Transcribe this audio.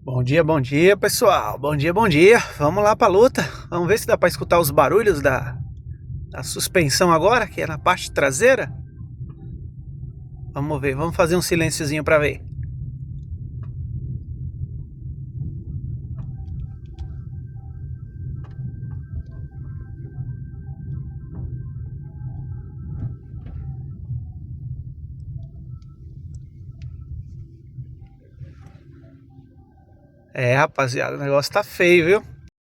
Bom dia, pessoal. Bom dia, bom dia. Vamos lá pra luta. Vamos ver se dá pra escutar os barulhos da suspensão agora, que é na parte traseira. Vamos ver, vamos fazer um silênciozinho pra ver. É, rapaziada, o negócio tá feio, viu?